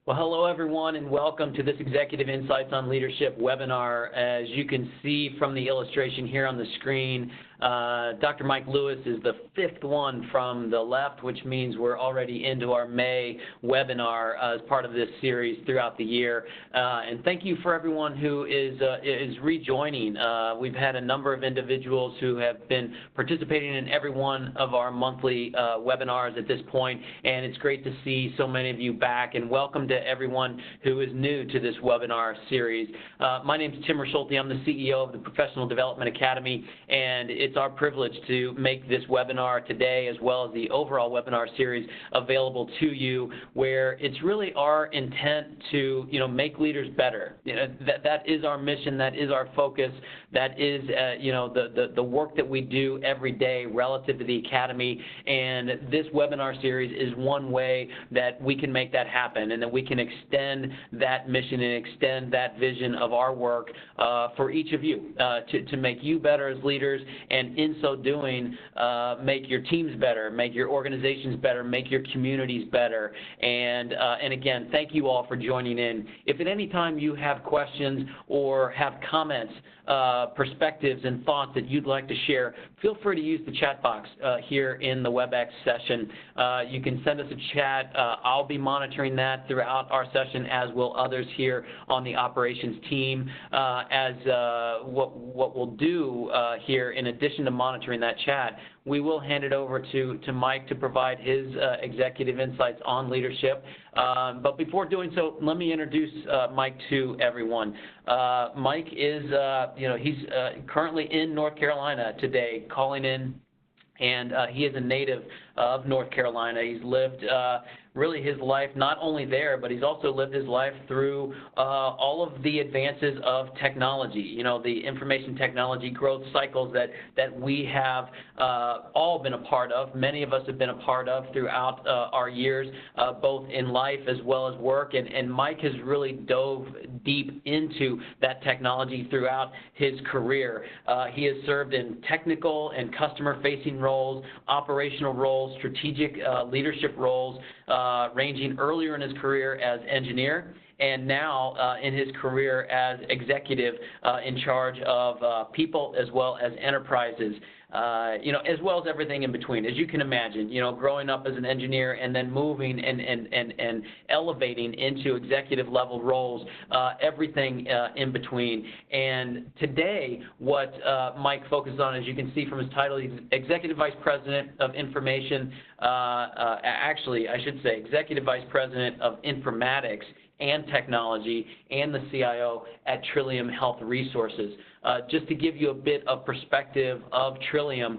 Well, hello everyone, and welcome to this Executive Insights on Leadership webinar. As you can see from the illustration here on the screen, Dr. Mike Lewis is the fifth one from the left, which means we're already into our May webinar as part of this series throughout the year. And thank you for everyone who is rejoining. We've had a number of individuals who have been participating in every one of our monthly webinars at this point, and it's great to see so many of you back, and welcome to everyone who is new to this webinar series. My name is Tim Raschulte. I'm the CEO of the Professional Development Academy, and it's our privilege to make this webinar today, as well as the overall webinar series, available to you, where it's really our intent to, make leaders better. That is our mission. That is our focus. That is, the work that we do every day relative to the Academy, and this webinar series is one way that we can make that happen, and that we can extend that mission and extend that vision of our work for each of you to make you better as leaders, and in so doing, make your teams better, make your organizations better, make your communities better. And again, thank you all for joining in. If at any time you have questions or have comments, perspectives and thoughts that you'd like to share, feel free to use the chat box here in the WebEx session. You can send us a chat. I'll be monitoring that throughout our session, as will others here on the operations team. What we'll do here, in addition to monitoring that chat, we will hand it over to Mike to provide his executive insights on leadership. But before doing so, let me introduce Mike to everyone. Mike is, he's currently in North Carolina today, calling in, and he is a native of North Carolina. He's lived really his life not only there, but he's also lived his life through all of the advances of technology, the information technology growth cycles that we have all been a part of. Many of us have been a part of throughout our years, both in life as well as work, and Mike has really dove deep into that technology throughout his career. He has served in technical and customer-facing roles, operational roles, strategic leadership roles, ranging earlier in his career as engineer, and now in his career as executive in charge of people as well as enterprises. As well as everything in between. As you can imagine, growing up as an engineer and then moving and elevating into executive level roles, everything in between. And today, what Mike focuses on, as you can see from his title, he's Executive Vice President of Information, actually, I should say Executive Vice President of Informatics and Technology, and the CIO at Trillium Health Resources. Just to give you a bit of perspective of Trillium,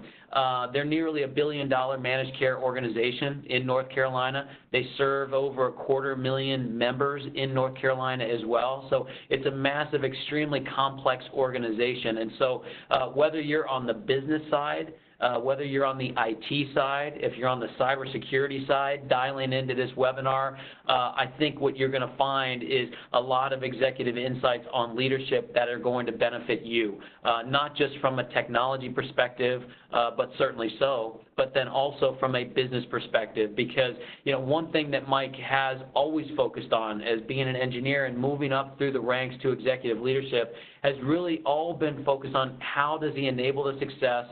they're nearly $1 billion managed care organization in North Carolina. They serve over 250,000 members in North Carolina as well. So it's a massive, extremely complex organization. And so whether you're on the business side, whether you're on the IT side, if you're on the cybersecurity side, dialing into this webinar, I think what you're going to find is a lot of executive insights on leadership that are going to benefit you, not just from a technology perspective, but certainly so, but then also from a business perspective, because one thing that Mike has always focused on as being an engineer and moving up through the ranks to executive leadership has really all been focused on how does he enable the success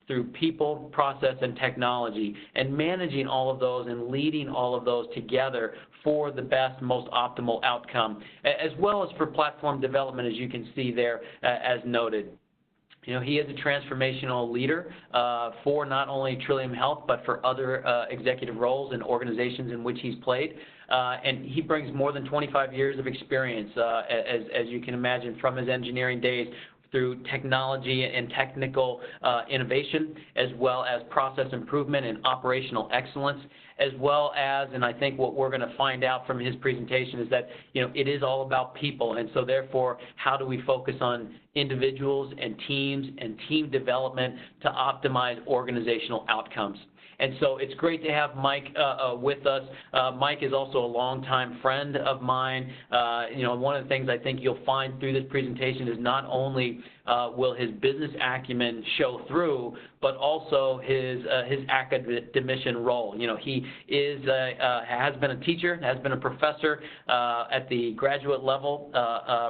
through people, process, and technology, and managing all of those and leading all of those together for the best, most optimal outcome, as well as for platform development, as you can see there, as noted. He is a transformational leader for not only Trillium Health, but for other executive roles and organizations in which he's played. And he brings more than 25 years of experience, as you can imagine, from his engineering days, through technology and technical innovation, as well as process improvement and operational excellence, as well as, and I think what we're going to find out from his presentation is that, it is all about people. And so therefore, how do we focus on individuals and teams and team development to optimize organizational outcomes? And so it's great to have Mike with us. Mike is also a longtime friend of mine. One of the things I think you'll find through this presentation is not only will his business acumen show through, but also his academician role. You know, he is has been a teacher, has been a professor at the graduate level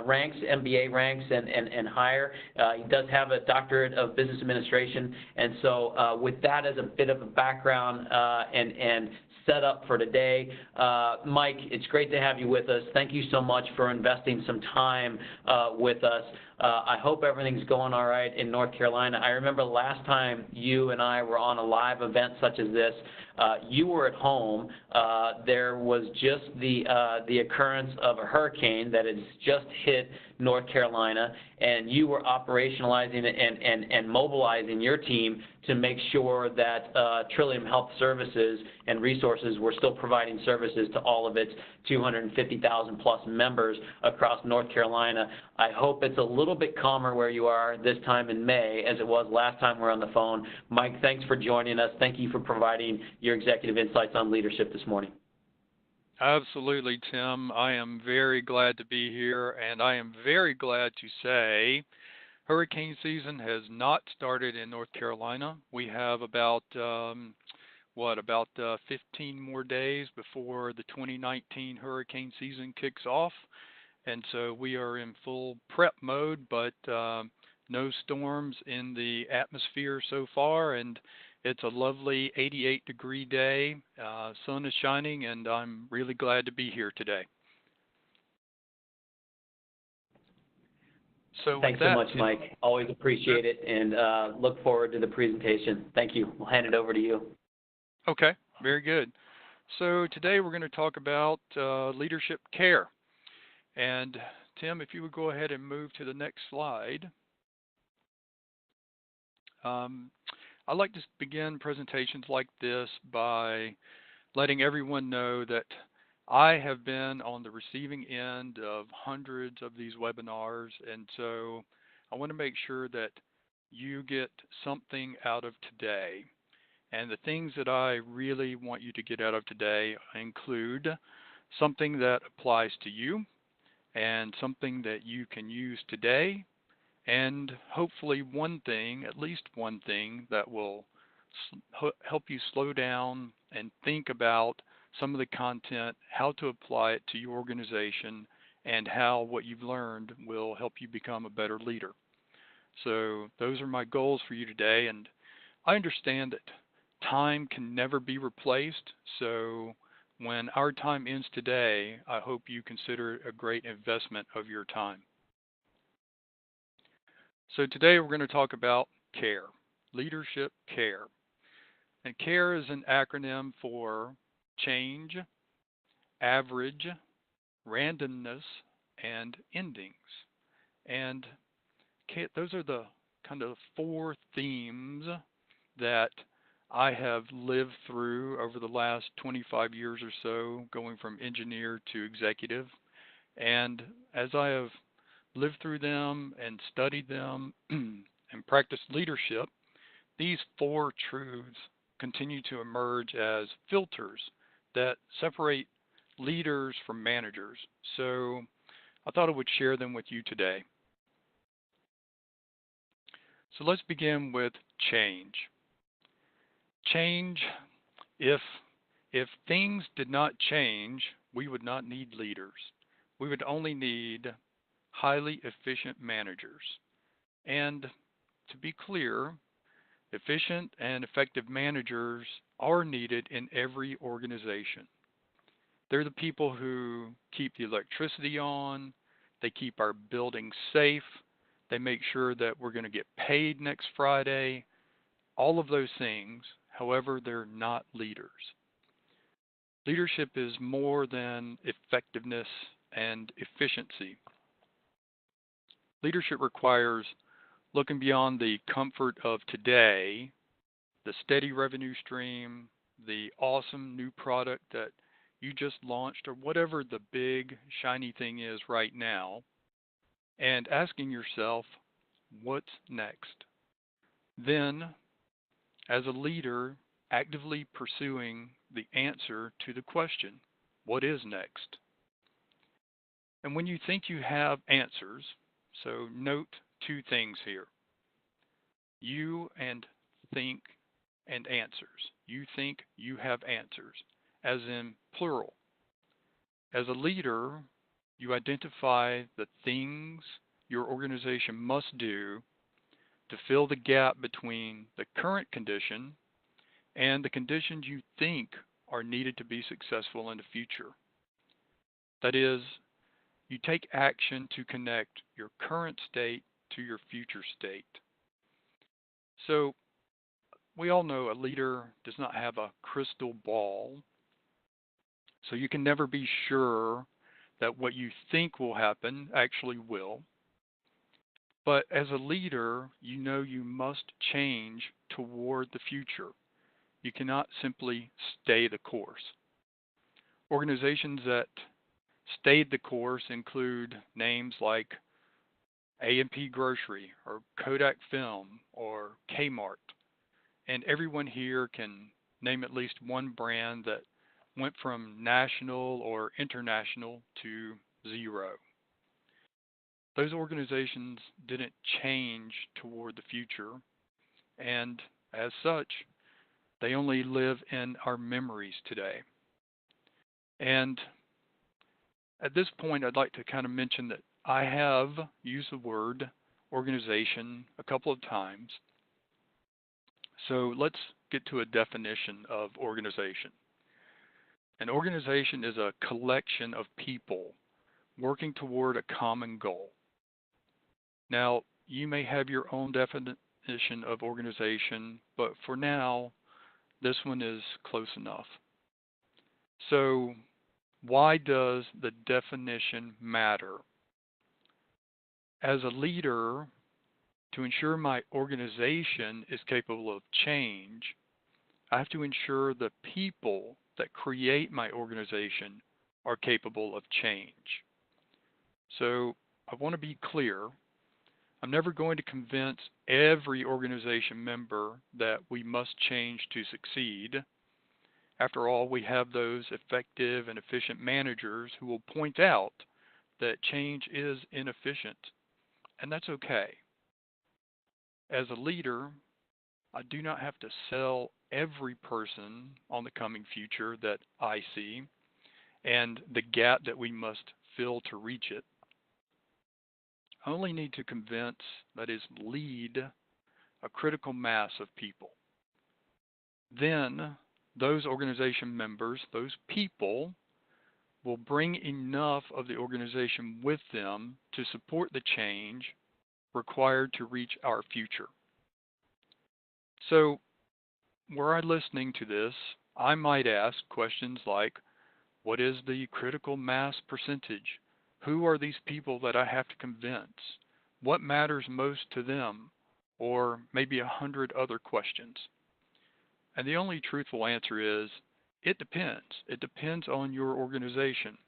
ranks, MBA ranks, and higher. He does have a doctorate of business administration, and so with that as a bit of a background and set up for today. Mike, it's great to have you with us. Thank you so much for investing some time with us. I hope everything's going all right in North Carolina. I remember last time you and I were on a live event such as this, you were at home. There was just the occurrence of a hurricane that has just hit North Carolina, and you were operationalizing and mobilizing your team to make sure that Trillium Health Services and Resources were still providing services to all of its 250,000 plus members across North Carolina. I hope it's a little bit calmer where you are this time in May as it was last time we were on the phone. Mike, thanks for joining us. Thank you for providing your executive insights on leadership this morning. Absolutely, Tim. I am very glad to be here, and I am very glad to say hurricane season has not started in North Carolina. We have about 15 more days before the 2019 hurricane season kicks off, and so we are in full prep mode, but no storms in the atmosphere so far, and it's a lovely 88-degree day. Sun is shining, and I'm really glad to be here today. So thanks so much, Mike. Always appreciate it, and look forward to the presentation. Thank you. We'll hand it over to you. Okay, very good. So today we're going to talk about leadership care. And Tim, if you would go ahead and move to the next slide. I like to begin presentations like this by letting everyone know that I have been on the receiving end of hundreds of these webinars, and so I want to make sure that you get something out of today. And the things that I really want you to get out of today include something that applies to you and something that you can use today, and hopefully one thing, at least one thing, that will help you slow down and think about some of the content, how to apply it to your organization, and how what you've learned will help you become a better leader. So those are my goals for you today, and I understand that time can never be replaced, so when our time ends today, I hope you consider it a great investment of your time. So today we're going to talk about CARE, leadership care. And CARE is an acronym for change, average, randomness, and endings. And those are the kind of four themes that I have lived through over the last 25 years or so, going from engineer to executive. And as I have lived through them and studied them and practiced leadership, these four truths continue to emerge as filters that separate leaders from managers. So I thought I would share them with you today. So let's begin with change. Change, if things did not change, we would not need leaders. We would only need highly efficient managers. And to be clear, efficient and effective managers are needed in every organization. They're the people who keep the electricity on, they keep our buildings safe, they make sure that we're going to get paid next Friday, all of those things. However, they're not leaders. Leadership is more than effectiveness and efficiency. Leadership requires looking beyond the comfort of today, the steady revenue stream, the awesome new product that you just launched, or whatever the big shiny thing is right now, and asking yourself, what's next? Then, as a leader, actively pursuing the answer to the question, what is next? And when you think you have answers, so note two things here. You and think and answers. You think you have answers, as in plural. As a leader, you identify the things your organization must do to fill the gap between the current condition and the conditions you think are needed to be successful in the future. That is, you take action to connect your current state to your future state. So, we all know a leader does not have a crystal ball, so you can never be sure that what you think will happen actually will. But as a leader, you know you must change toward the future. You cannot simply stay the course. Organizations that stayed the course include names like A&P Grocery or Kodak Film or Kmart. And everyone here can name at least one brand that went from national or international to zero. Those organizations didn't change toward the future, and as such, they only live in our memories today. And at this point, I'd like to kind of mention that I have used the word organization a couple of times. So let's get to a definition of organization. An organization is a collection of people working toward a common goal. Now, you may have your own definition of organization, but for now, this one is close enough. So, why does the definition matter? As a leader, to ensure my organization is capable of change, I have to ensure the people that create my organization are capable of change. So I want to be clear. I'm never going to convince every organization member that we must change to succeed. After all, we have those effective and efficient managers who will point out that change is inefficient, and that's okay. As a leader, I do not have to sell every person on the coming future that I see and the gap that we must fill to reach it. I only need to convince, that is, lead a critical mass of people. Then those organization members, those people, will bring enough of the organization with them to support the change required to reach our future. So, were I listening to this, I might ask questions like, what is the critical mass percentage? Who are these people that I have to convince? What matters most to them? Or maybe 100 other questions. And the only truthful answer is, it depends. It depends on your organization.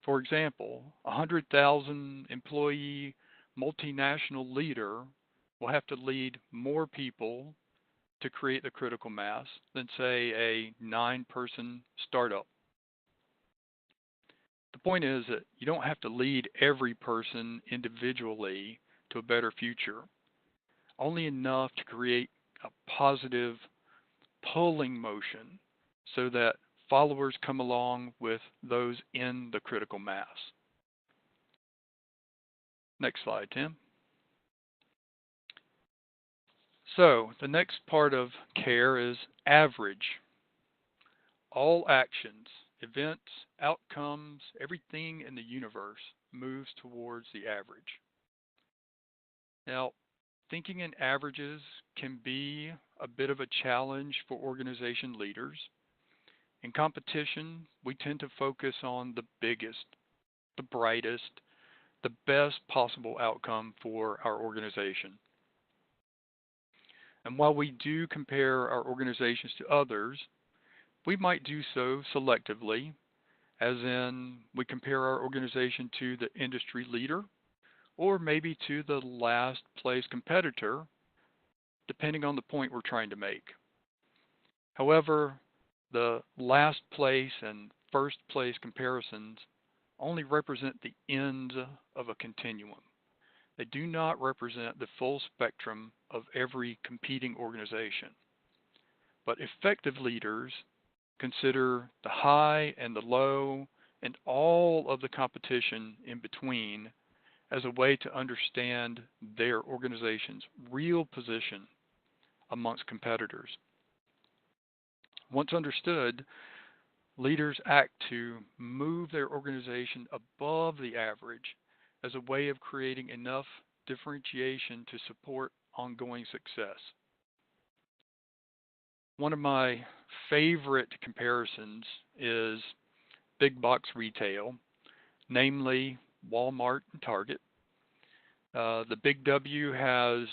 For example, a 100,000 employee multinational leader will have to lead more people to create the critical mass than, say, a 9-person startup. The point is that you don't have to lead every person individually to a better future, only enough to create a positive pulling motion so that followers come along with those in the critical mass. Next slide, Tim. So the next part of CARE is average. All actions, events, outcomes, everything in the universe moves towards the average. Now, thinking in averages can be a bit of a challenge for organization leaders. In competition, we tend to focus on the biggest, the brightest, the best possible outcome for our organization. And while we do compare our organizations to others, we might do so selectively, as in we compare our organization to the industry leader or maybe to the last place competitor, depending on the point we're trying to make. However, the last place and first place comparisons only represent the ends of a continuum. They do not represent the full spectrum of every competing organization. But effective leaders consider the high and the low and all of the competition in between as a way to understand their organization's real position amongst competitors. Once understood, leaders act to move their organization above the average as a way of creating enough differentiation to support ongoing success. One of my favorite comparisons is big box retail, namely Walmart and Target. The big W has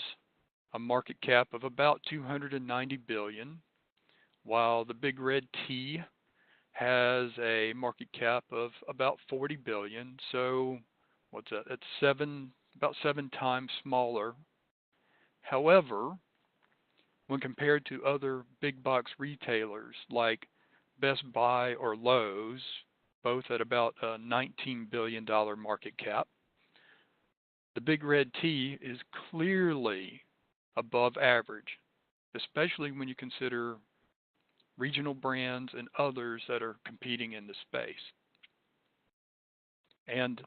a market cap of about 290 billion, while the big red T has a market cap of about 40 billion. So what's that? It's about 7 times smaller. However, when compared to other big box retailers like Best Buy or Lowe's, both at about a $19 billion market cap, the big red T is clearly above average, especially when you consider regional brands and others that are competing in the space. And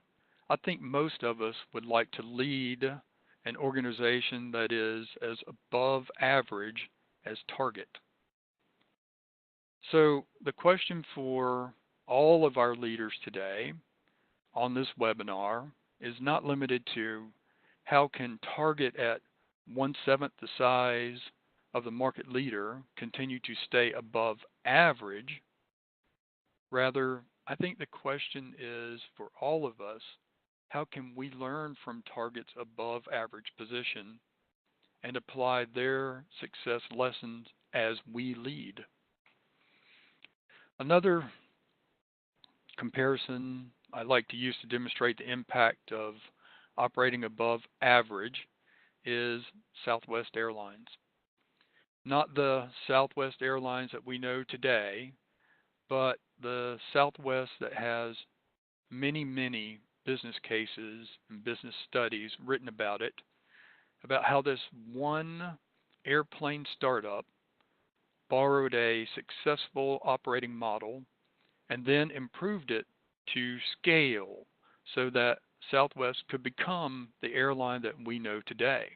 I think most of us would like to lead an organization that is as above average as Target. So the question for all of our leaders today on this webinar is not limited to how can Target at 1/7 the size of the market leader continue to stay above average. Rather, I think the question is for all of us, how can we learn from Target's above average position and apply their success lessons as we lead? Another comparison I like to use to demonstrate the impact of operating above average is Southwest Airlines. Not the Southwest Airlines that we know today, but the Southwest that has many, many business cases and business studies written about it, about how this one airplane startup borrowed a successful operating model and then improved it to scale so that Southwest could become the airline that we know today.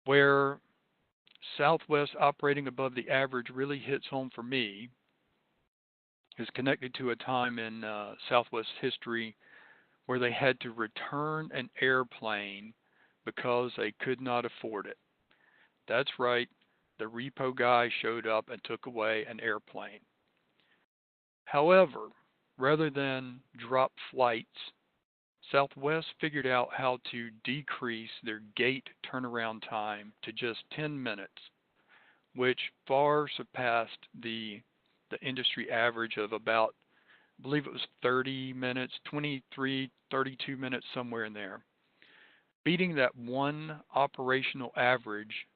Where Southwest operating above the average really hits home for me is connected to a time in Southwest history where they had to return an airplane because they could not afford it. That's right, the repo guy showed up and took away an airplane. However, rather than drop flights, Southwest figured out how to decrease their gate turnaround time to just 10 minutes, which far surpassed the industry average of about, I believe it was 30 minutes, 23, 32 minutes, somewhere in there. Beating that one operational average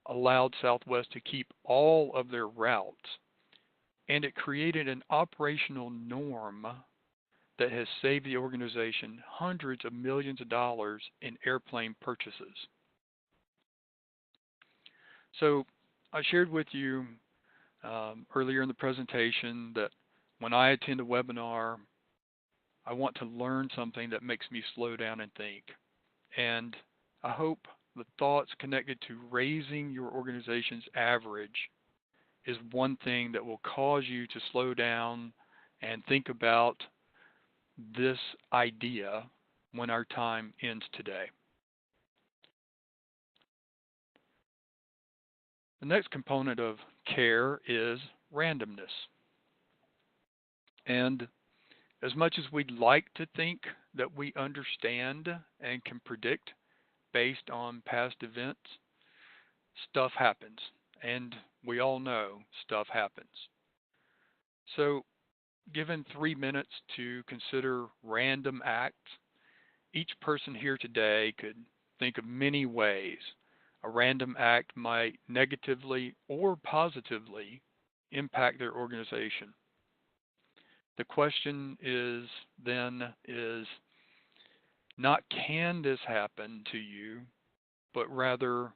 allowed Southwest to keep all of their routes, and it created an operational norm that has saved the organization hundreds of millions of dollars in airplane purchases. So I shared with you earlier in the presentation that when I attend a webinar, I want to learn something that makes me slow down and think. And I hope the thoughts connected to raising your organization's average is one thing that will cause you to slow down and think about this idea when our time ends today. The next component of care is randomness. And as much as we'd like to think that we understand and can predict based on past events, stuff happens. And we all know stuff happens. So, given 3 minutes to consider random acts, each person here today could think of many ways a random act might negatively or positively impact their organization. The question is Not can this happen to you, but rather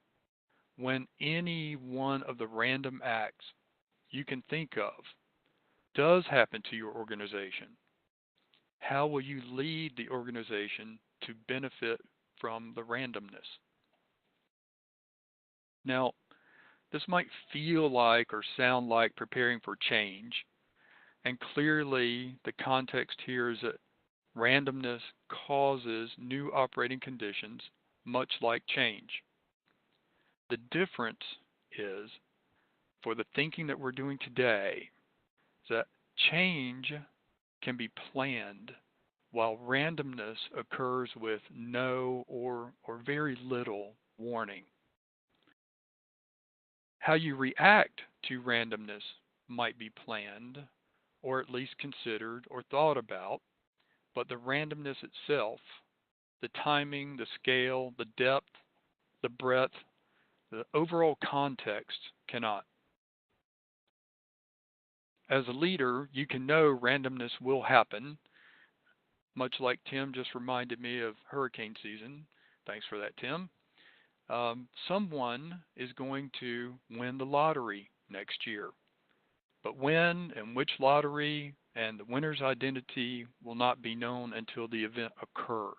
when any one of the random acts you can think of does happen to your organization, how will you lead the organization to benefit from the randomness? Now, this might feel like or sound like preparing for change, and clearly the context here is that randomness causes new operating conditions, much like change. The difference is, for the thinking that we're doing today, is that change can be planned while randomness occurs with no or very little warning. How you react to randomness might be planned, or at least considered or thought about, but the randomness itself, the timing, the scale, the depth, the breadth, the overall context cannot. As a leader, you can know randomness will happen, much like Tim just reminded me of hurricane season. Thanks for that, Tim. Someone is going to win the lottery next year, but when and which lottery and the winner's identity will not be known until the event occurs.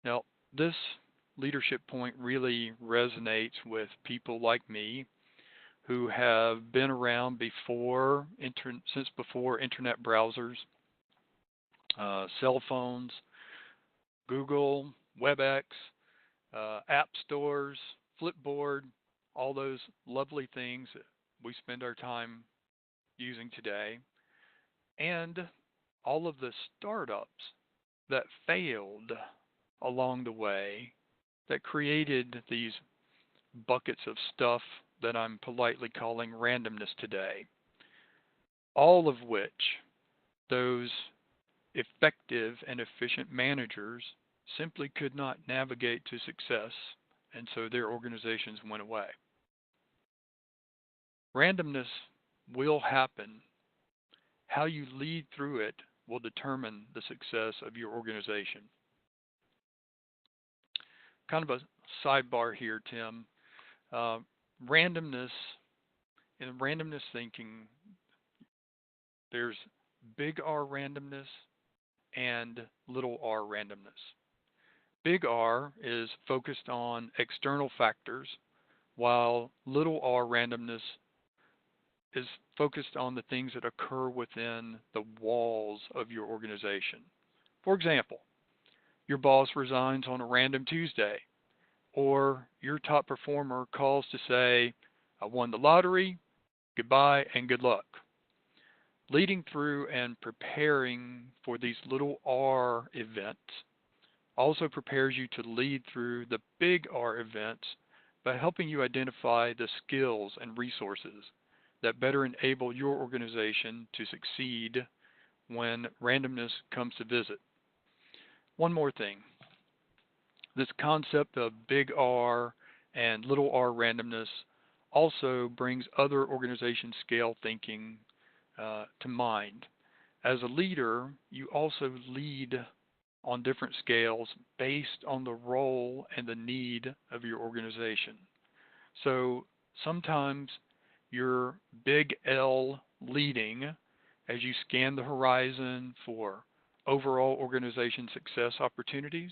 Now, this leadership point really resonates with people like me who have been around since before internet browsers, cell phones, Google, WebEx, app stores, Flipboard, all those lovely things that we spend our time using today, and all of the startups that failed along the way that created these buckets of stuff that I'm politely calling randomness today. All of which those effective and efficient managers simply could not navigate to success, and so their organizations went away. Randomness will happen. How you lead through it will determine the success of your organization. Kind of a sidebar here, Tim. Randomness, in randomness thinking, there's big R randomness and little r randomness. Big R is focused on external factors, while little r randomness is focused on the things that occur within the walls of your organization. For example, your boss resigns on a random Tuesday, or your top performer calls to say, "I won the lottery, goodbye and good luck." Leading through and preparing for these little r events also prepares you to lead through the big R events by helping you identify the skills and resources that better enable your organization to succeed when randomness comes to visit. One more thing. This concept of big R and little r randomness also brings other organization scale thinking to mind. As a leader, you also lead on different scales based on the role and the need of your organization. So sometimes you're big L leading as you scan the horizon for overall organization success opportunities,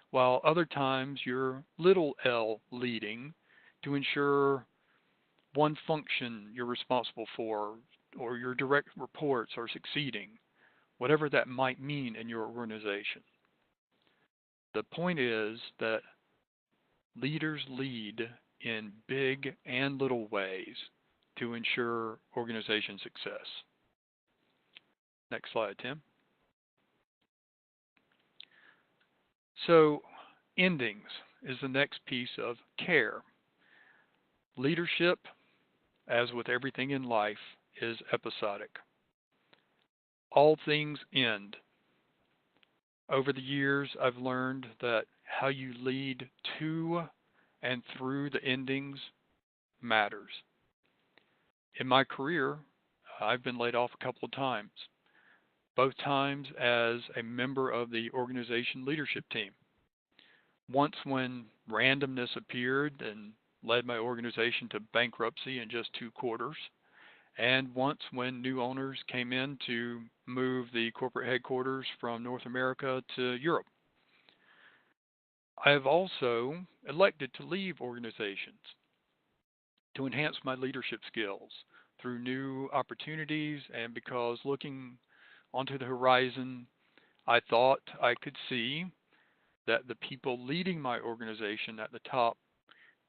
while other times you're little L leading to ensure one function you're responsible for or your direct reports are succeeding, whatever that might mean in your organization. The point is that leaders lead in big and little ways to ensure organization success. Next slide, Tim. So, endings is the next piece of care. Leadership, as with everything in life, is episodic. All things end. Over the years, I've learned that how you lead to and through the endings matters. In my career, I've been laid off a couple of times. both times as a member of the organization leadership team. Once when randomness appeared and led my organization to bankruptcy in just 2 quarters, and once when new owners came in to move the corporate headquarters from North America to Europe. I have also elected to leave organizations to enhance my leadership skills through new opportunities, and because looking onto the horizon, I thought I could see that the people leading my organization at the top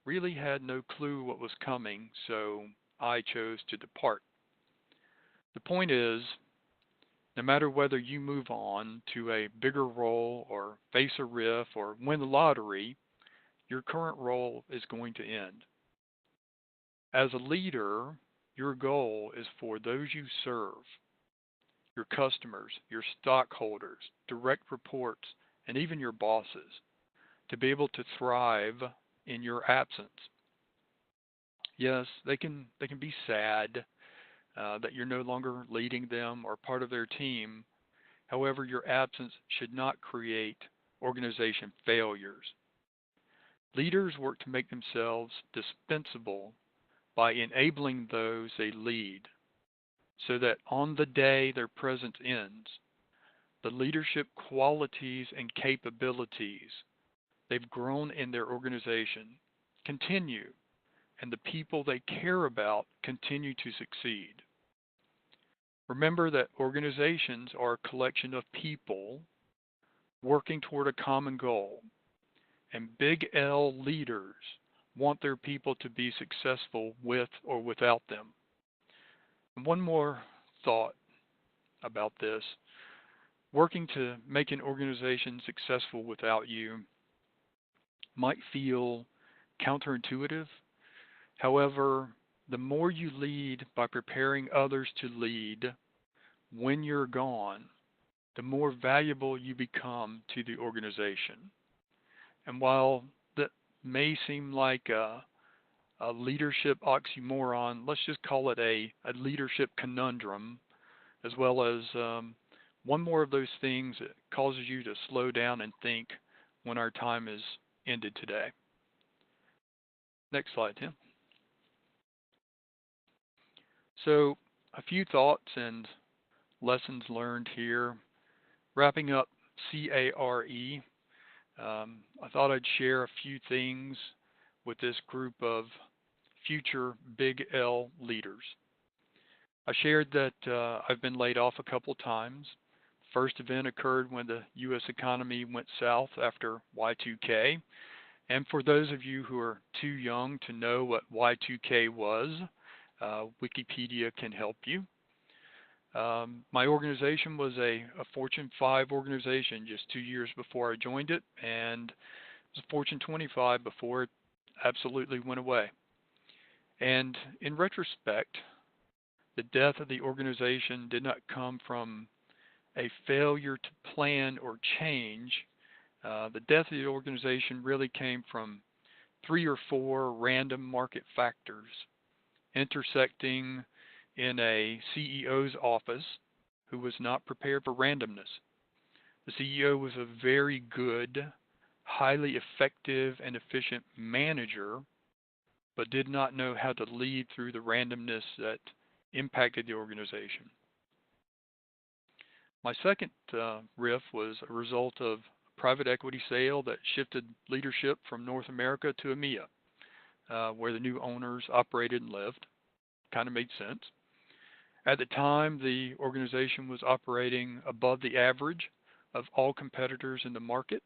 really had no clue what was coming, so I chose to depart. The point is, no matter whether you move on to a bigger role or face a RIF or win the lottery, your current role is going to end. As a leader, your goal is for those you serve, your customers, your stockholders, direct reports, and even your bosses, to be able to thrive in your absence. Yes, they can be sad that you're no longer leading them or part of their team. However, your absence should not create organization failures. Leaders work to make themselves dispensable by enabling those they lead, so that on the day their presence ends, the leadership qualities and capabilities they've grown in their organization continue, and the people they care about continue to succeed. Remember that organizations are a collection of people working toward a common goal, and big L leaders want their people to be successful with or without them. And one more thought about this. Working to make an organization successful without you might feel counterintuitive. However, the more you lead by preparing others to lead when you're gone, the more valuable you become to the organization. And while that may seem like a leadership oxymoron, let's just call it a leadership conundrum, as well as one more of those things that causes you to slow down and think when our time is ended today. Next slide, Tim. So, a few thoughts and lessons learned here. Wrapping up CARE, I thought I'd share a few things with this group of future big L leaders. I shared that I've been laid off a couple times. First event occurred when the U.S. economy went south after Y2K. And for those of you who are too young to know what Y2K was, Wikipedia can help you. My organization was a Fortune 5 organization just 2 years before I joined it, and it was a Fortune 25 before it absolutely went away. And in retrospect, the death of the organization did not come from a failure to plan or change. The death of the organization really came from 3 or 4 random market factors intersecting in a CEO's office who was not prepared for randomness. The CEO was a very good, highly effective and efficient manager, but did not know how to lead through the randomness that impacted the organization. My second RIF was a result of a private equity sale that shifted leadership from North America to EMEA, where the new owners operated and lived. Kind of made sense. At the time, the organization was operating above the average of all competitors in the market.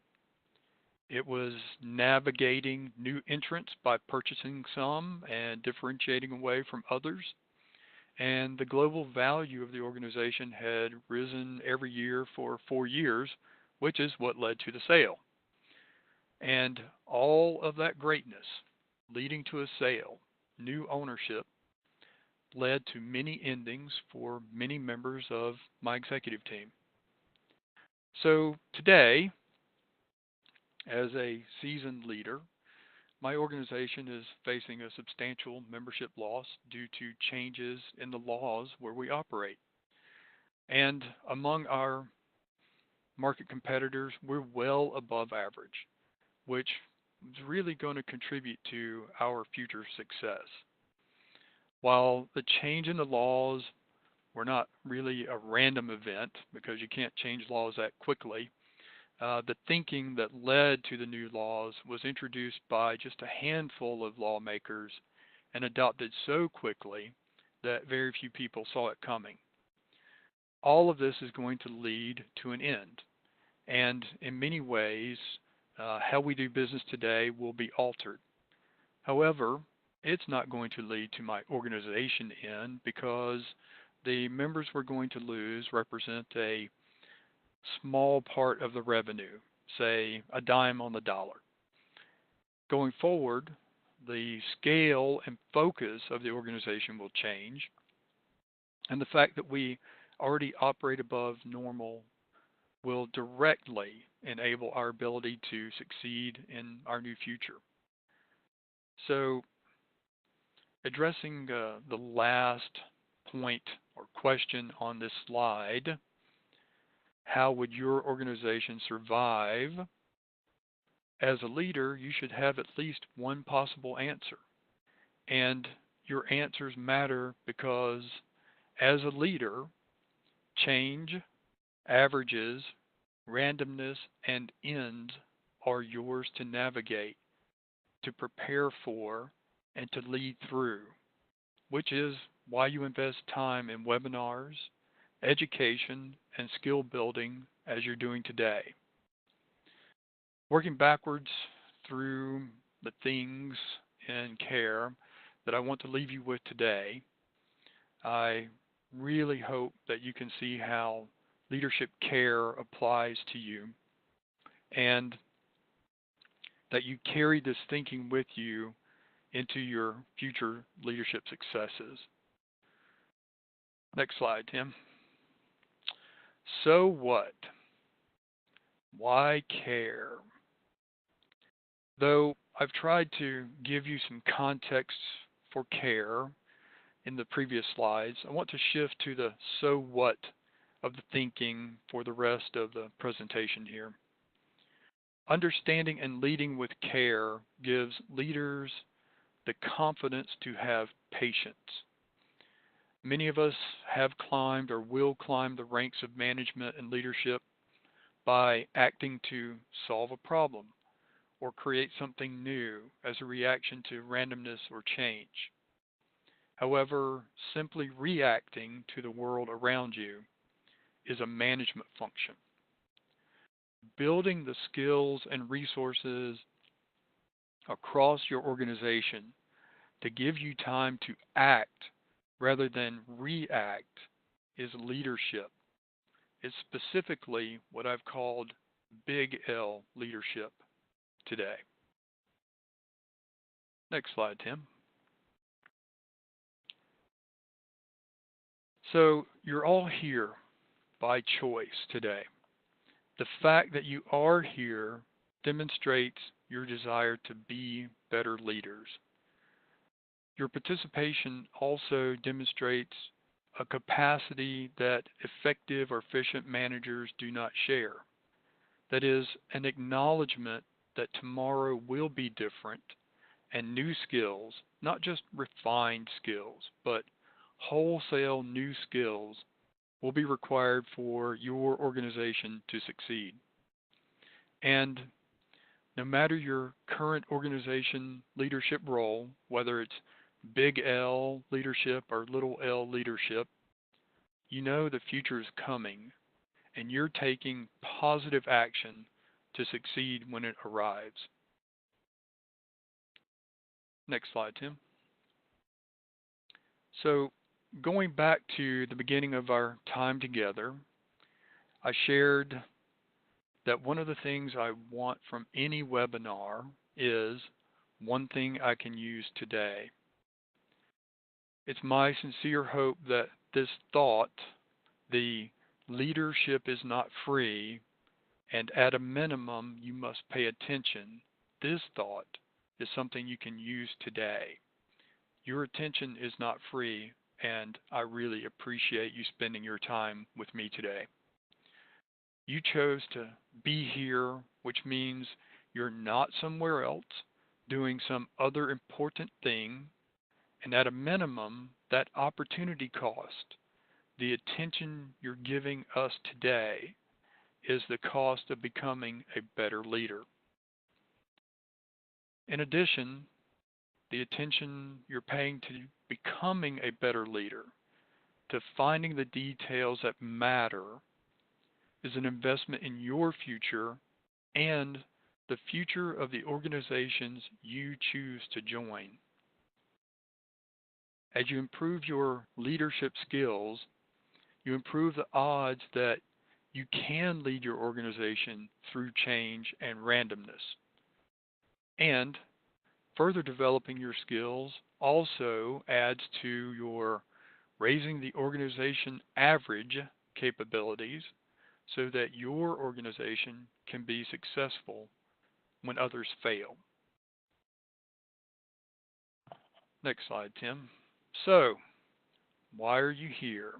It was navigating new entrants by purchasing some and differentiating away from others. And the global value of the organization had risen every year for 4 years, which is what led to the sale. And all of that greatness leading to a sale, new ownership, led to many endings for many members of my executive team. So today, as a seasoned leader, my organization is facing a substantial membership loss due to changes in the laws where we operate. And among our market competitors, we're well above average, which is really going to contribute to our future success. While the change in the laws were not really a random event because you can't change laws that quickly, the thinking that led to the new laws was introduced by just a handful of lawmakers and adopted so quickly that very few people saw it coming. All of this is going to lead to an end. And in many ways, how we do business today will be altered. However, it's not going to lead to my organization end because the members we're going to lose represent a small part of the revenue, say a dime on the dollar. Going forward, the scale and focus of the organization will change, and the fact that we already operate above normal will directly enable our ability to succeed in our new future. So, addressing the last point or question on this slide, how would your organization survive? As a leader, you should have at least one possible answer. And your answers matter because as a leader, change, averages, randomness, and ends are yours to navigate, to prepare for, and to lead through, which is why you invest time in webinars, education, and skill building as you're doing today. Working backwards through the things in care that I want to leave you with today, I really hope that you can see how leadership care applies to you and that you carry this thinking with you into your future leadership successes. Next slide, Tim. So what? Why care? Though I've tried to give you some context for care in the previous slides, I want to shift to the so what of the thinking for the rest of the presentation here. Understanding and leading with care gives leaders the confidence to have patience. Many of us have climbed or will climb the ranks of management and leadership by acting to solve a problem or create something new as a reaction to randomness or change. However, simply reacting to the world around you is a management function. Building the skills and resources across your organization to give you time to act rather than react is leadership. It's specifically what I've called Big L leadership today. Next slide, Tim. So you're all here by choice today. The fact that you are here demonstrates your desire to be better leaders. Your participation also demonstrates a capacity that effective or efficient managers do not share. That is, an acknowledgement that tomorrow will be different and new skills, not just refined skills, but wholesale new skills will be required for your organization to succeed. And no matter your current organization leadership role, whether it's big L leadership or little L leadership, you know the future is coming and you're taking positive action to succeed when it arrives. Next slide, Tim. So going back to the beginning of our time together, I shared that one of the things I want from any webinar is one thing I can use today. It's my sincere hope that this thought, the leadership is not free, and at a minimum you must pay attention, this thought is something you can use today. Your attention is not free, and I really appreciate you spending your time with me today. You chose to be here, which means you're not somewhere else doing some other important thing, and at a minimum, that opportunity cost, the attention you're giving us today, is the cost of becoming a better leader. In addition, the attention you're paying to becoming a better leader, to finding the details that matter, is an investment in your future and the future of the organizations you choose to join. As you improve your leadership skills, you improve the odds that you can lead your organization through change and randomness. And further developing your skills also adds to your raising the organization average capabilities so that your organization can be successful when others fail. Next slide, Tim. So, why are you here?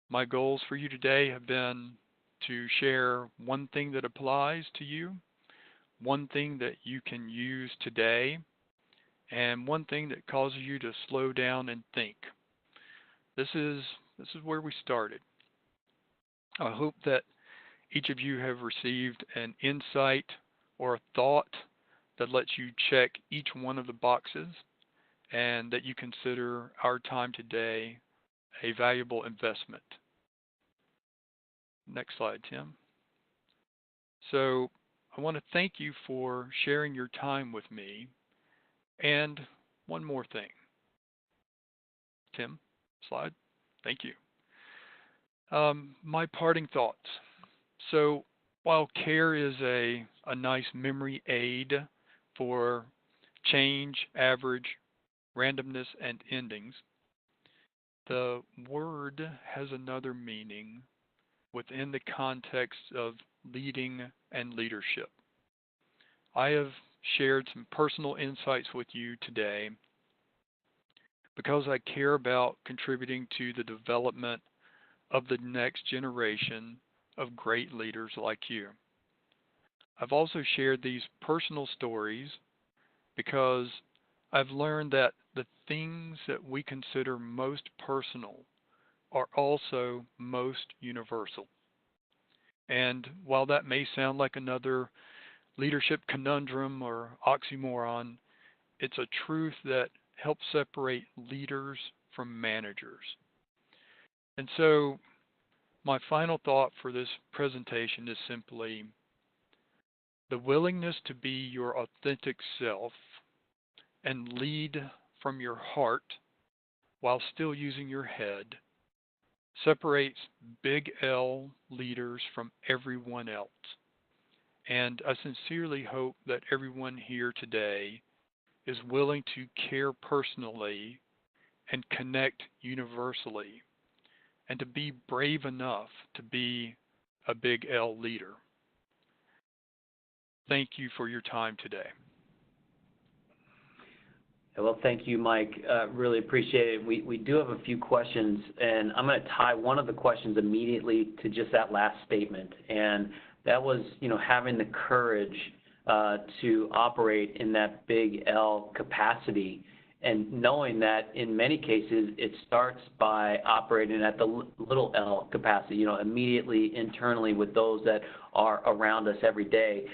My goals for you today have been to share one thing that applies to you, one thing that you can use today, and one thing that causes you to slow down and think. This is where we started. I hope that each of you have received an insight or a thought that lets you check each one of the boxes and that you consider our time today a valuable investment. Next slide, Tim. So I want to thank you for sharing your time with me. And one more thing. Tim, slide. Thank you. My parting thoughts. So while CARE is a nice memory aid for change, average, randomness, and endings, the word has another meaning within the context of leading and leadership. I have shared some personal insights with you today because I care about contributing to the development of the next generation of great leaders like you. I've also shared these personal stories because I've learned that the things that we consider most personal are also most universal. And while that may sound like another leadership conundrum or oxymoron, it's a truth that helps separate leaders from managers. And so my final thought for this presentation is simply the willingness to be your authentic self and lead from your heart while still using your head separates big L leaders from everyone else. And I sincerely hope that everyone here today is willing to care personally and connect universally, and to be brave enough to be a big L leader. Thank you for your time today. Well, thank you, Mike. Really appreciate it. We do have a few questions, and I'm going to tie one of the questions immediately to just that last statement. And that was, having the courage to operate in that big L capacity, and knowing that in many cases it starts by operating at the little L capacity, immediately internally with those that are around us every day.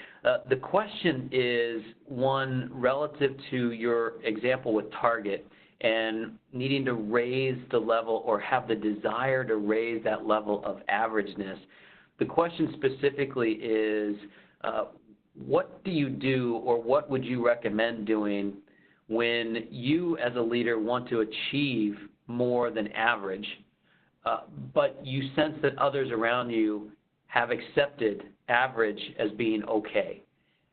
The question is one relative to your example with Target and needing to raise the level or have the desire to raise that level of averageness. The question specifically is, what do you do, or what would you recommend doing when you as a leader want to achieve more than average, but you sense that others around you have accepted average as being okay?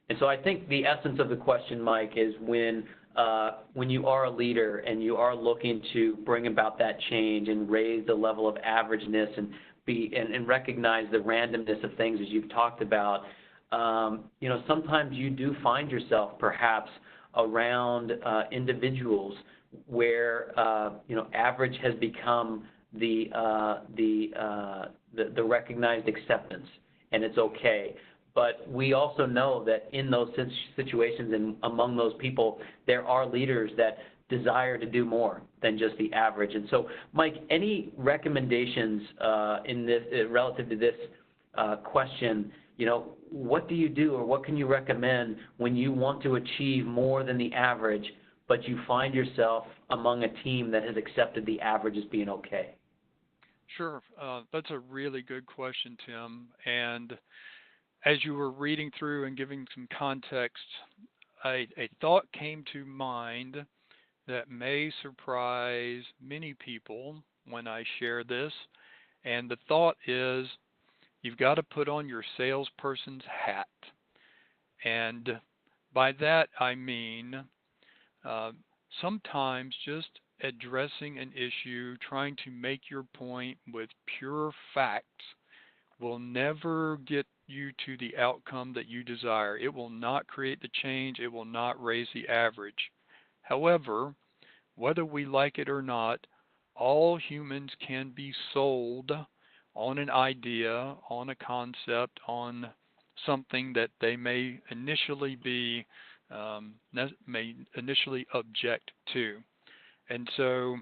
And so I think the essence of the question, Mike, is when you are a leader and you are looking to bring about that change and raise the level of averageness and recognize the randomness of things as you've talked about, sometimes you do find yourself perhaps around individuals where average has become the recognized acceptance, and it's okay. But we also know that in those situations and among those people, there are leaders that desire to do more than just the average. And so, Mike, any recommendations in this relative to this question? What do you do, or what can you recommend when you want to achieve more than the average, but you find yourself among a team that has accepted the average as being okay? Sure. That's a really good question, Tim. And as you were reading through and giving some context, a thought came to mind that may surprise many people when I share this. And the thought is, you've got to put on your salesperson's hat. And by that I mean sometimes just addressing an issue, trying to make your point with pure facts, will never get you to the outcome that you desire. It will not create the change. It will not raise the average. However, whether we like it or not, all humans can be sold on an idea, on a concept, on something that they may initially object to. And so,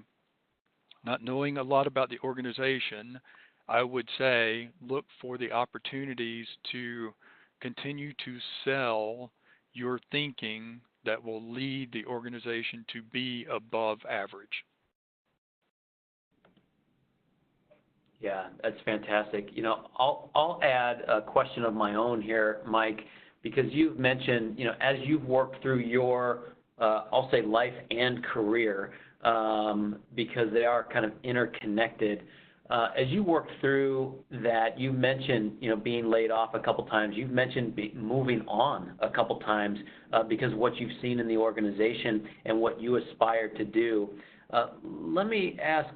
not knowing a lot about the organization, I would say look for the opportunities to continue to sell your thinking that will lead the organization to be above average. Yeah, that's fantastic. I'll add a question of my own here, Mike, because you've mentioned, as you've worked through your, I'll say life and career, because they are kind of interconnected. As you worked through that, you mentioned, being laid off a couple times. You've mentioned moving on a couple times because of what you've seen in the organization and what you aspire to do. Let me ask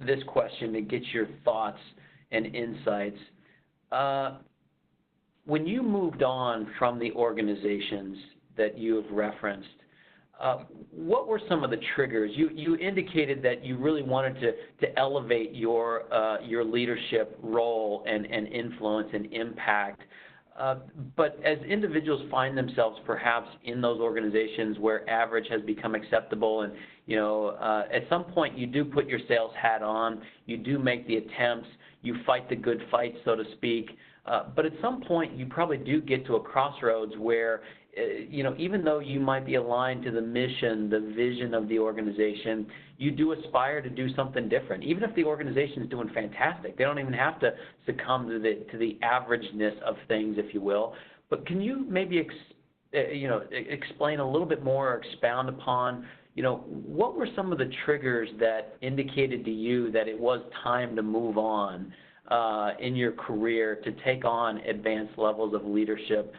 this question to get your thoughts and insights. When you moved on from the organizations that you have referenced, what were some of the triggers? You indicated that you really wanted to elevate your leadership role and influence and impact. But as individuals find themselves perhaps in those organizations where average has become acceptable, and at some point you do put your sales hat on, you do make the attempts, you fight the good fight, so to speak. But at some point you probably do get to a crossroads where even though you might be aligned to the mission, the vision of the organization, you do aspire to do something different. Even if the organization is doing fantastic, they don't even have to succumb to the averageness of things, if you will. But can you maybe explain a little bit more, or expound upon, what were some of the triggers that indicated to you that it was time to move on in your career, to take on advanced levels of leadership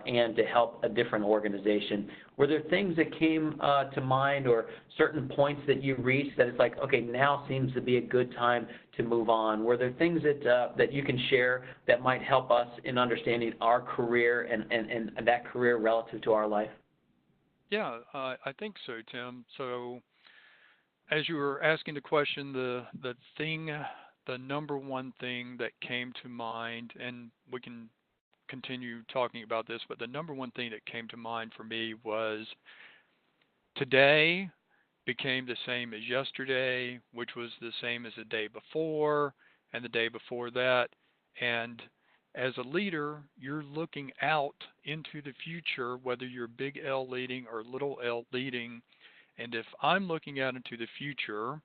and to help a different organization? Were there things that came to mind, or certain points that you reached that it's like, okay, now seems to be a good time to move on? Were there things that you can share that might help us in understanding our career and that career relative to our life? Yeah, I think so, Tim. So as you were asking the question, the number one thing that came to mind, and we can continue talking about this, but the number one thing that came to mind for me was today became the same as yesterday, which was the same as the day before and the day before that. And as a leader, you're looking out into the future, whether you're big L leading or little L leading. And if I'm looking out into the future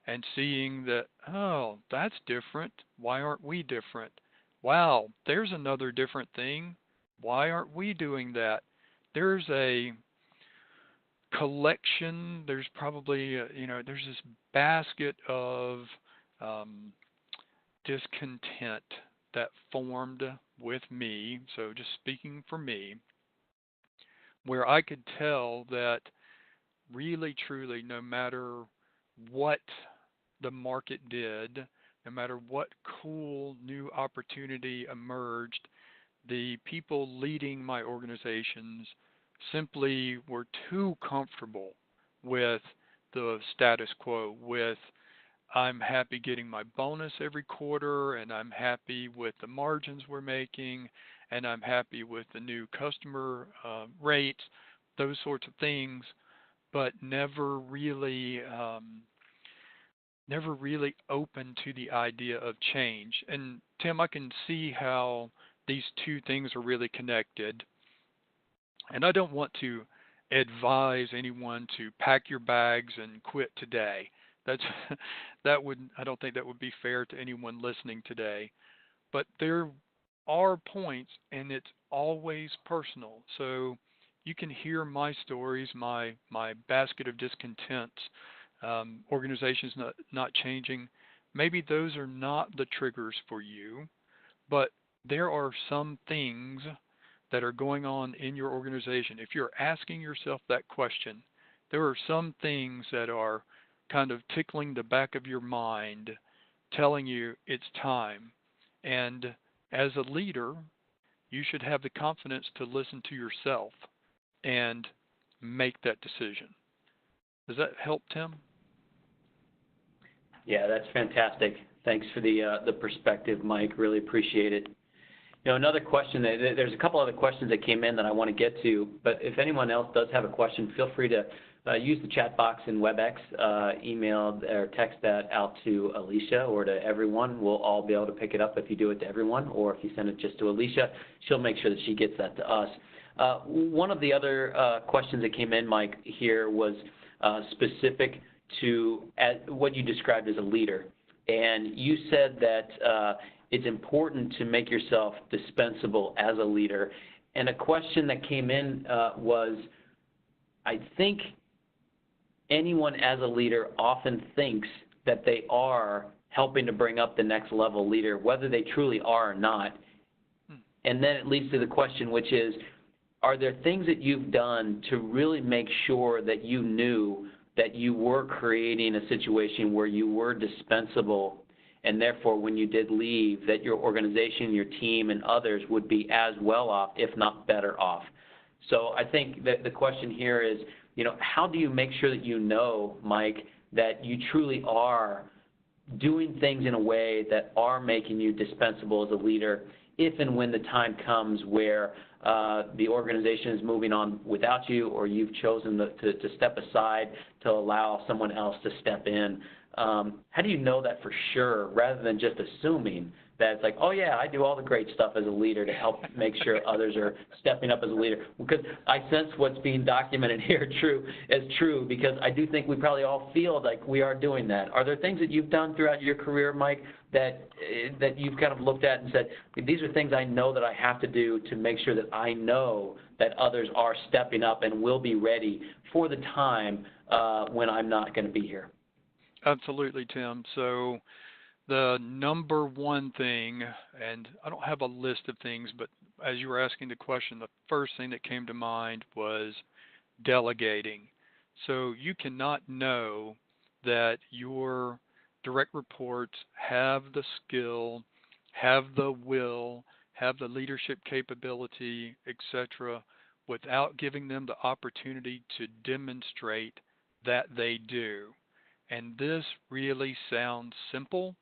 and seeing that, oh, that's different, why aren't we different? Wow, there's another different thing. Why aren't we doing that? There's a collection, there's probably, there's this basket of discontent that formed with me, so just speaking for me, where I could tell that really, truly, no matter what the market did, no matter what cool new opportunity emerged, the people leading my organizations simply were too comfortable with the status quo with I'm happy getting my bonus every quarter, and I'm happy with the margins we're making, and I'm happy with the new customer rates, those sorts of things, but never really open to the idea of change. And Tim, I can see how these two things are really connected. And I don't want to advise anyone to pack your bags and quit today. That's I don't think that would be fair to anyone listening today. But there are points, and it's always personal. So you can hear my stories, my basket of discontents, organizations not changing. Maybe those are not the triggers for you, but there are some things that are going on in your organization. If you're asking yourself that question, there are some things that are kind of tickling the back of your mind, telling you it's time. And as a leader, you should have the confidence to listen to yourself and make that decision. Does that help, Tim? Yeah, that's fantastic. Thanks for the perspective, Mike. Really appreciate it. You know, another question, there's a couple other questions that came in that I want to get to, but if anyone else does have a question, feel free to use the chat box in WebEx, email or text that out to Alicia or to everyone. We'll all be able to pick it up if you do it to everyone, or if you send it just to Alicia, she'll make sure that she gets that to us. One of the other questions that came in, Mike, here was specific to what you described as a leader. And you said that it's important to make yourself dispensable as a leader. And a question that came in was, I think anyone as a leader often thinks that they are helping to bring up the next level leader, whether they truly are or not. And then it leads to the question, which is, are there things that you've done to really make sure that you knew that you were creating a situation where you were dispensable, and therefore when you did leave, that your organization, your team, and others would be as well off, if not better off? So I think that the question here is, you know, how do you make sure that you know, Mike, that you truly are doing things in a way that are making you dispensable as a leader, if and when the time comes where the organization is moving on without you, or you've chosen to step aside to allow someone else to step in? How do you know that for sure, rather than just assuming that it's like, oh yeah, I do all the great stuff as a leader to help make sure others are stepping up as a leader? Because I sense what's being documented here is true, because I do think we probably all feel like we are doing that. Are there things that you've done throughout your career, Mike, that you've kind of looked at and said, these are things I know that I have to do to make sure that I know that others are stepping up and will be ready for the time when I'm not going to be here? Absolutely, Tim. So the number one thing, and I don't have a list of things, but as you were asking the question, the first thing that came to mind was delegating. So you cannot know that your direct reports have the skill, have the will, have the leadership capability, etc., without giving them the opportunity to demonstrate that they do. And this really sounds simple,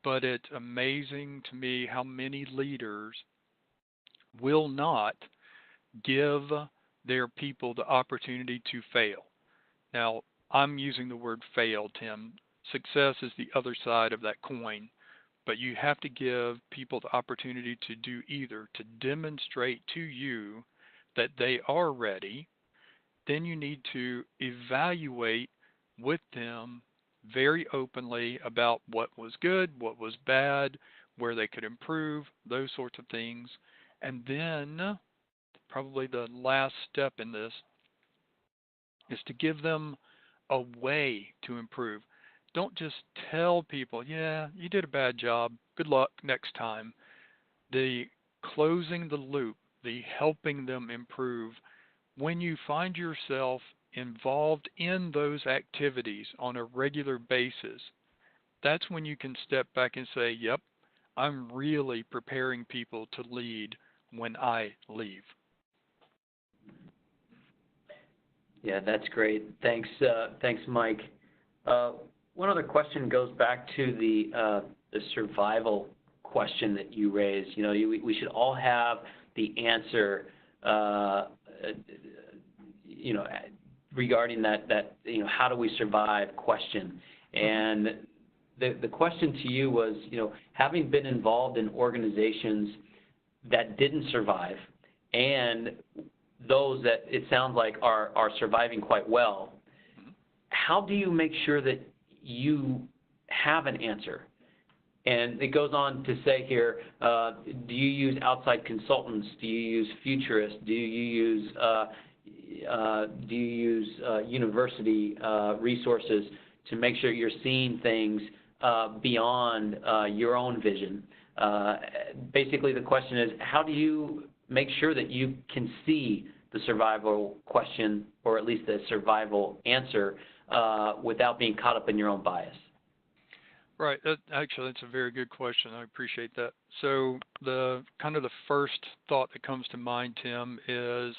but it's amazing to me how many leaders will not give their people the opportunity to fail. Now, I'm using the word fail, Tim. Success is the other side of that coin, but you have to give people the opportunity to do either, to demonstrate to you that they are ready. Then you need to evaluate with them very openly about what was good, what was bad, where they could improve, those sorts of things. And then probably the last step in this is to give them a way to improve. Don't just tell people, yeah, you did a bad job, good luck next time. The closing the loop, the helping them improve, when you find yourself involved in those activities on a regular basis, that's when you can step back and say, yep, I'm really preparing people to lead when I leave. Yeah, that's great. Thanks, Mike. One other question goes back to the survival question that you raised. You know, we should all have the answer, you know, regarding that you know, how do we survive question. And the question to you was, you know, having been involved in organizations that didn't survive and those that it sounds like are surviving quite well, how do you make sure that you have an answer? And it goes on to say here, do you use outside consultants? Do you use futurists? Do you use university resources to make sure you're seeing things beyond your own vision? Basically, the question is, how do you make sure that you can see the survival question, or at least the survival answer, without being caught up in your own bias? Right. Actually, that's a very good question. I appreciate that. So the first thought that comes to mind, Tim, is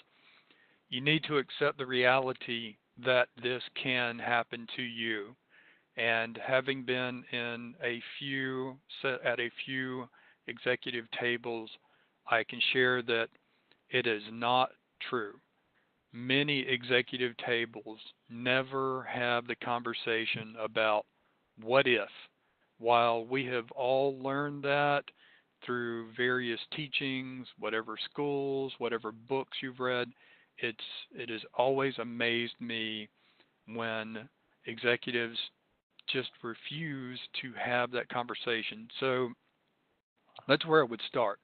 you need to accept the reality that this can happen to you. And having been in at a few executive tables, I can share that it is not true. Many executive tables never have the conversation about what if. While we have all learned that through various teachings, whatever schools, whatever books you've read, it has always amazed me when executives just refuse to have that conversation. So that's where I would start.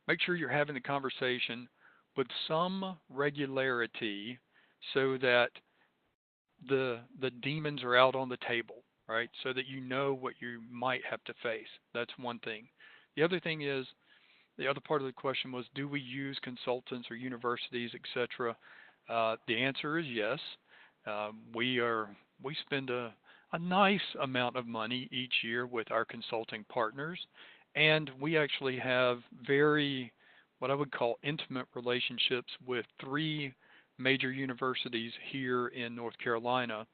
Make sure you're having the conversation with some regularity so that the demons are out on the table, right? So that you know what you might have to face. That's one thing. The other thing is, the other part of the question was, do we use consultants or universities, etc.? The answer is yes. We spend a nice amount of money each year with our consulting partners, and we actually have what I would call intimate relationships with 3 major universities here in North Carolina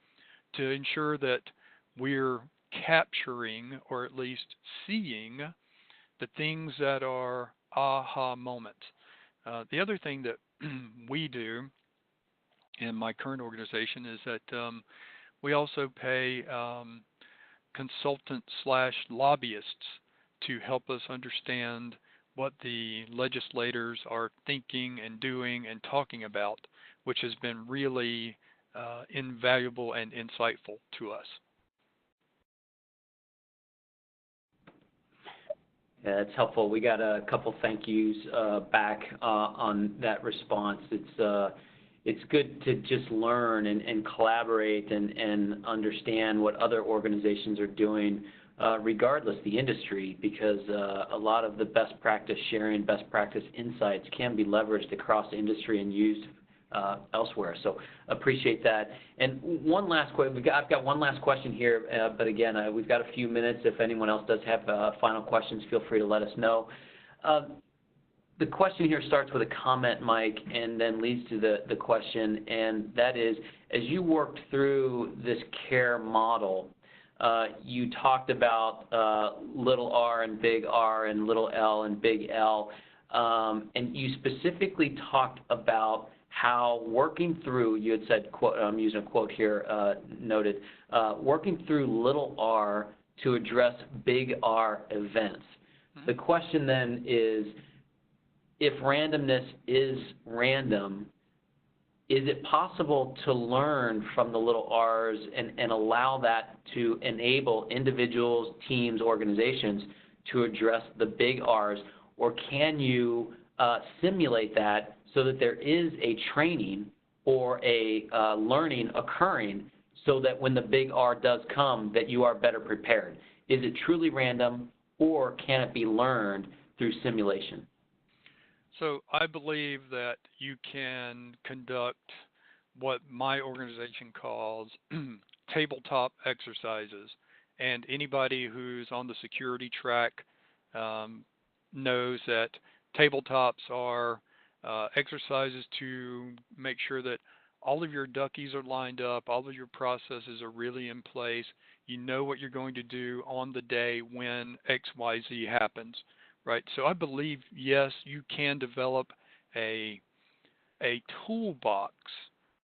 to ensure that we're capturing, or at least seeing, the things that are aha moments. The other thing that we do in my current organization is that we also pay consultants / lobbyists to help us understand what the legislators are thinking and doing and talking about, which has been really invaluable and insightful to us. Yeah, that's helpful. We got a couple thank yous back on that response. It's good to just learn and collaborate and understand what other organizations are doing, regardless the industry, because a lot of the best practice sharing, best practice insights can be leveraged across the industry and used elsewhere. So appreciate that. And one last question. I've got one last question here, but again, we've got a few minutes. If anyone else does have final questions, feel free to let us know. The question here starts with a comment, Mike, and then leads to the question, and that is, as you worked through this CARE model, you talked about little r and big R and little L and big L, and you specifically talked about how working through, you had said, quote, I'm using a quote here, noted, working through little r to address big R events. Mm-hmm. The question then is, if randomness is random, is it possible to learn from the little r's and allow that to enable individuals, teams, organizations to address the big R's, or can you simulate that so that there is a training or a learning occurring so that when the big R does come, that you are better prepared? Is it truly random, or can it be learned through simulation? So I believe that you can conduct what my organization calls tabletop exercises, and anybody who's on the security track knows that tabletops are exercises to make sure that all of your duckies are lined up, all of your processes are really in place. You know what you're going to do on the day when XYZ happens, right? So I believe, yes, you can develop a toolbox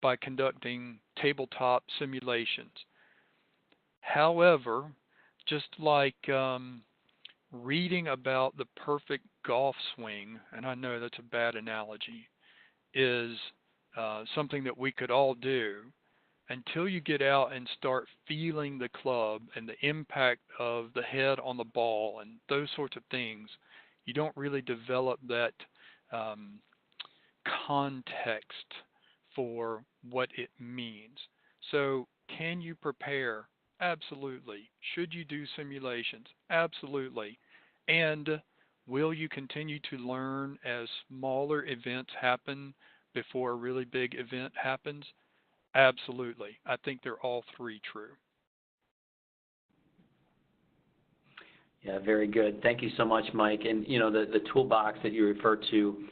by conducting tabletop simulations. However, just like reading about the perfect golf swing, and I know that's a bad analogy, is something that we could all do, until you get out and start feeling the club and the impact of the head on the ball and those sorts of things, you don't really develop that context for what it means. So, can you prepare? Absolutely. Should you do simulations? Absolutely. And will you continue to learn as smaller events happen before a really big event happens? Absolutely. I think they're all three true. Yeah, very good. Thank you so much, Mike. And, the toolbox that you refer to,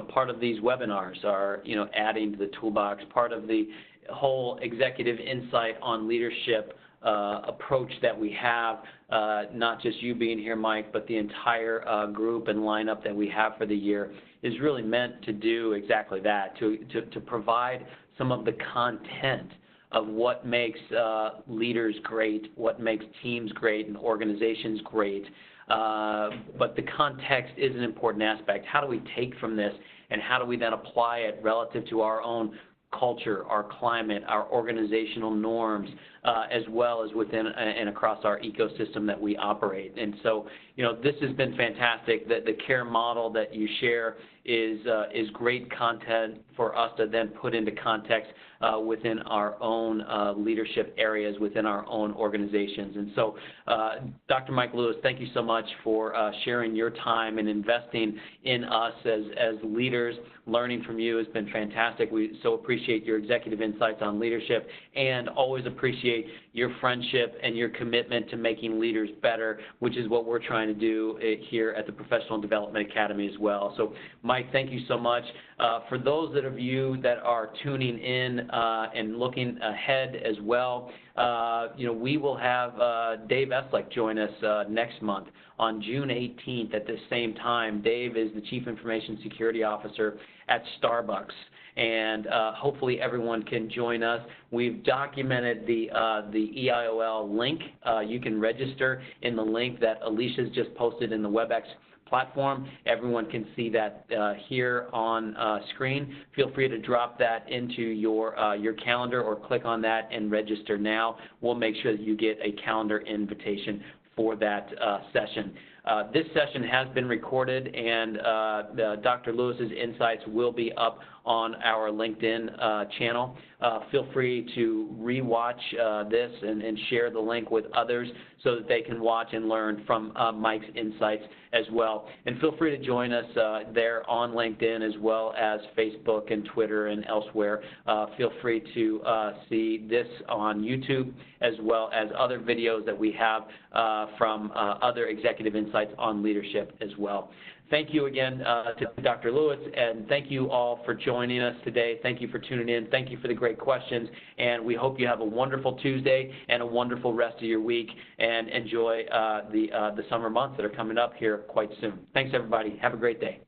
part of these webinars are, adding to the toolbox, part of the whole executive insight on leadership approach that we have, not just you being here, Mike, but the entire group and lineup that we have for the year is really meant to do exactly that, to provide some of the content of what makes leaders great, what makes teams great and organizations great. But the context is an important aspect. How do we take from this and how do we then apply it relative to our own culture, our climate, our organizational norms, as well as within and across our ecosystem that we operate. And so, this has been fantastic. The CARE model that you share is great content for us to then put into context within our own leadership areas, within our own organizations. And so, Dr. Mike Lewis, thank you so much for sharing your time and investing in us as leaders. Learning from you has been fantastic. We so appreciate your executive insights on leadership and always appreciate your friendship and your commitment to making leaders better, which is what we're trying to do here at the Professional Development Academy as well. So, Mike, thank you so much. For those of you that are tuning in and looking ahead as well, we will have Dave Eslick join us next month on June 18th at the same time. Dave is the Chief Information Security Officer at Starbucks, and hopefully everyone can join us. We've documented the EIOL link. You can register in the link that Alicia's just posted in the WebEx platform. Everyone can see that here on screen. Feel free to drop that into your calendar or click on that and register now. We'll make sure that you get a calendar invitation for that session. This session has been recorded, and Dr. Lewis's insights will be up on our LinkedIn channel. Feel free to rewatch this and share the link with others so that they can watch and learn from Mike's insights as well. And feel free to join us there on LinkedIn as well as Facebook and Twitter and elsewhere. Feel free to see this on YouTube as well as other videos that we have from other executive insights on leadership as well. Thank you again to Dr. Lewis, and thank you all for joining us today. Thank you for tuning in. Thank you for the great questions, and we hope you have a wonderful Tuesday and a wonderful rest of your week, and enjoy the summer months that are coming up here quite soon. Thanks, everybody. Have a great day.